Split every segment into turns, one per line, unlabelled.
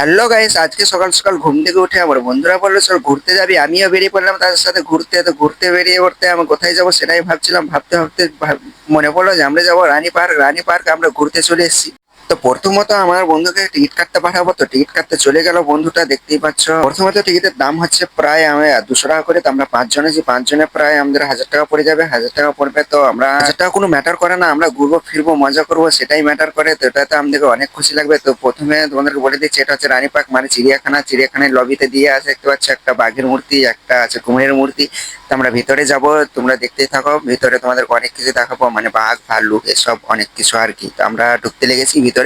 Hello guys, আজকে সকাল সকাল ঘুম থেকে উঠে আমার বন্ধুরা বললো চল ঘুরতে যাবি। আমিও বেরিয়ে পড়লাম তাদের সাথে ঘুরতে। তো ঘুরতে বেরিয়ে পড়তে আমি কোথায় যাবো সেটাই ভাবছিলাম। ভাবতে ভাবতে মনে পড়লো যে আমরা যাবো রানী পার্ক। রানী পার্ক আমরা ঘুরতে চলে এসেছি। তো প্রথমত আমার বন্ধুকে টিকিট কাটতে পাঠাবো, তো টিকিট কাটতে চলে গেল বন্ধুটা, দেখতেই পাচ্ছ। প্রথমত টিকিটের দাম হচ্ছে প্রায় 200 টাকা করে। তো আমরা পাঁচজনে, যে পাঁচজনে প্রায় আমাদের 1000 টাকা পড়ে যাবে। 1000 টাকা পড়বে, তো আমরা 1000 টাকা কোনো ম্যাটার করে না। আমরা ঘুরবো ফিরবো মজা করবো সেটাই ম্যাটার করে। তো এটাতে আমাদেরকে অনেক খুশি লাগবে। তো প্রথমে তোমাদেরকে বলে দিচ্ছি, এটা হচ্ছে রানী পার্ক মানে চিড়িয়াখানা। চিড়িয়াখানার লবিতে দিয়ে আছে, দেখতে পাচ্ছ একটা বাঘের মূর্তি, একটা আছে কুমিরের মূর্তি। তো আমরা ভিতরে যাব, তোমরা দেখতেই থাকো। ভিতরে তোমাদেরকে অনেক কিছু দেখাবো, মানে বাঘ ভাল্লুক এসব অনেক কিছু আর কি। তো আমরা ঢুকতে লেগেছি ভিতরে।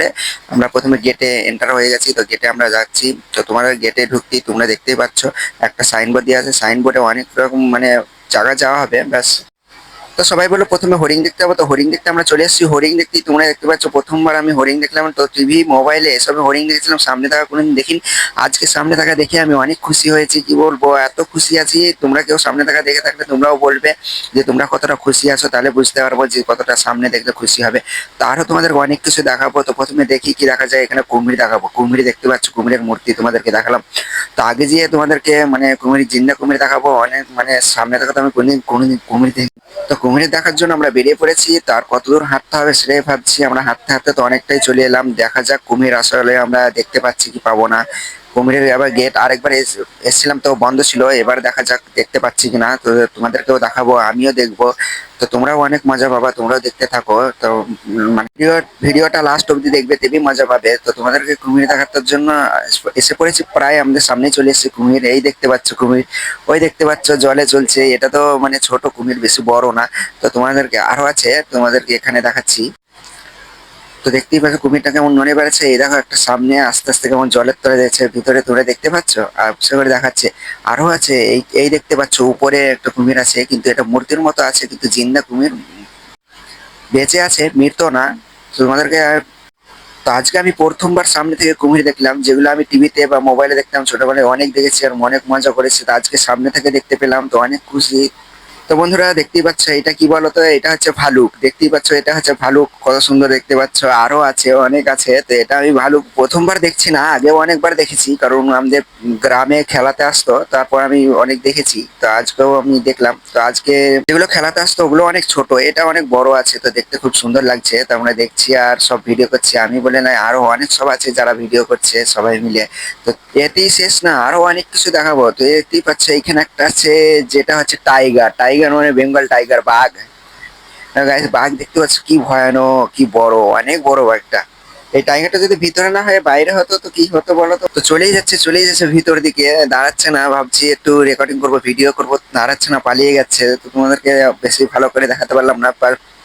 আমরা প্রথমে গেটে এন্টার হয়ে গেছি, তো গেটে আমরা যাচ্ছি। তো তোমাদের গেটে ঢুকতেই তোমরা দেখতেই পাচ্ছ একটা সাইনবোর্ড দিয়ে আছে। সাইনবোর্ডে অনেক রকম মানে জায়গা যাওয়া হবে ব্যাস। তো সবাই বললো প্রথমে হরিণ দেখতে যাবো। তো হরিণ দেখতে আমরা চলে এসেছি। হরিণ দেখতেই তোমরা দেখতে পাচ্ছ প্রথমবার আমি হরিণ দেখলাম। তো টিভি মোবাইলে এসবে হরিণ দেখেছিলাম, সামনে থাকা কোনোদিন দেখিনি। আজকে সামনে থাকা দেখে আমি অনেক খুশি হয়েছি, কি বলবো, এত খুশি আছি। তোমরা কেউ সামনে থাকা দেখে থাকলে তোমরাও বলবে যে তোমরা কতটা খুশি আছো, তাহলে বুঝতে পারবো যে কতটা সামনে দেখলে খুশি হবে। তো আরো তোমাদের অনেক কিছু দেখাবো। তো প্রথমে দেখি কি দেখা যায়। এখানে কুমির দেখাবো। কুমির দেখতে পাচ্ছ, কুমিরের মূর্তি তোমাদেরকে দেখালাম। তো আগে যেয়ে তোমাদেরকে মানে কুমির, জিন্দা কুমির দেখাবো। অনেক মানে সামনে থাকা তো আমি কোনদিন কোনোদিন কুমির দেখি। তো কুমির দেখার জন্য আমরা বেরিয়ে পড়েছি। তার কতদূর হাঁটতে হবে সেটাই ভাবছি। আমরা হাঁটতে হাঁটতে তো অনেকটাই চলে এলাম। দেখা যাক কুমির আসলে আমরা দেখতে পাচ্ছি কি পাবো না। কুমিরের আবার গেট আরেকবার এসেছিলাম তো বন্ধ ছিল, এবার দেখা যাক দেখতে পাচ্ছি কিনা। তো তোমাদেরকেও দেখাবো, আমিও দেখবো। তো তোমরাও অনেক মজা পাবা, তোমরাও দেখতে থাকো। তো মানে ভিডিওটা লাস্ট অব্দি দেখবে, তেমনি মজা পাবে। তো তোমাদেরকে কুমির দেখানোর জন্য এসে পড়েছি। প্রায় আমাদের সামনে চলে এসেছে কুমির। এই দেখতে পাচ্ছ কুমির, ওই দেখতে পাচ্ছ জলে চলছে। এটা তো মানে ছোট কুমির, বেশি বড় না। তো তোমাদেরকে আরো আছে, তোমাদেরকে এখানে দেখাচ্ছি। তো দেখতেই পাচ্ছ কুমিরটা কেমন নড়ে বেড়াচ্ছে। এই দেখো একটা সামনে আস্তে আস্তে কেমন জলের তলে যাচ্ছে, ভিতরে তোমরা দেখতে পাচ্ছ। আর সে করে দেখাচ্ছে আরো আছে। এই এই দেখতে পাচ্ছ উপরে একটা কুমির আছে, কিন্তু এটা মূর্তির মতো আছে, কিন্তু জিন্দা কুমির, বেঁচে আছে, মৃত না। তো তোমাদেরকে তো আজকে আমি প্রথমবার সামনে থেকে কুমির দেখলাম। যেগুলো আমি টিভিতে বা মোবাইলে দেখতাম ছোটবেলায় অনেক দেখেছি আর অনেক মজা করেছি। তো আজকে সামনে থেকে দেখতে পেলাম, তো অনেক খুশি। তো বন্ধুরা দেখতেই পাচ্ছ এটা কি বলতো, এটা হচ্ছে ভালুক। দেখতেই পাচ্ছ এটা হচ্ছে ভালুক, কত সুন্দর দেখতে পাচ্ছ। আরো আছে, অনেক আছে। তো এটা আমি ভালুক প্রথমবার দেখছি না, আগেও অনেকবার দেখেছি, কারণ আমাদের গ্রামে খেলাতে আসতো, তারপর আমি অনেক দেখেছি। তো আজকেও আমি দেখলাম। তো আজকে যেগুলো খেলাতে আসতো ওগুলো অনেক ছোট, এটা অনেক বড় আছে। তো দেখতে খুব সুন্দর লাগছে। তো আমরা দেখছি আর সব ভিডিও করছি। আমি বলে নাই, আরো অনেক সব আছে যারা ভিডিও করছে সবাই মিলে। তো এতেই শেষ না, আরো অনেক কিছু দেখাবো। তো দেখতেই পাচ্ছ এখানে একটা আছে, যেটা হচ্ছে টাইগার। টাইগার মানে বেঙ্গল টাইগার, বাঘ। গাইস বাঘ দেখতে পাচ্ছ, কি ভয়ানক, কি বড়, অনেক বড় বাঘটা। এই টাইগারটা যদি ভিতরে না হয় বাইরে হতো তো কি হতো বলো তো। তো চলেই যাচ্ছে ভিতর দিকে, দাঁড়াচ্ছে না। ভাবছি একটু রেকর্ডিং করবো, ভিডিও করবো, দাঁড়াচ্ছে না, পালিয়ে যাচ্ছে। তো তোমাদেরকে বেশি ভালো করে দেখাতে পারলাম না,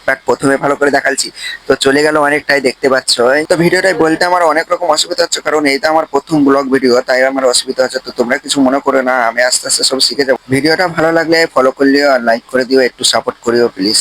বাট প্রথমে ভালো করে দেখাচ্ছি। তো চলে গেল অনেকটাই, দেখতে পাচ্ছ। তো ভিডিওটাই বলতে আমার অনেক রকম অসুবিধা হচ্ছে, কারণ এইটা আমার প্রথম ব্লগ ভিডিও, তাই আমার অসুবিধা হচ্ছে। তো তোমরা কিছু মনে করো না, আমি আস্তে আস্তে সব শিখে যাবো। ভিডিওটা ভালো লাগলে ফলো করলিও আর লাইক করে দিও, একটু সাপোর্ট করিও প্লিজ।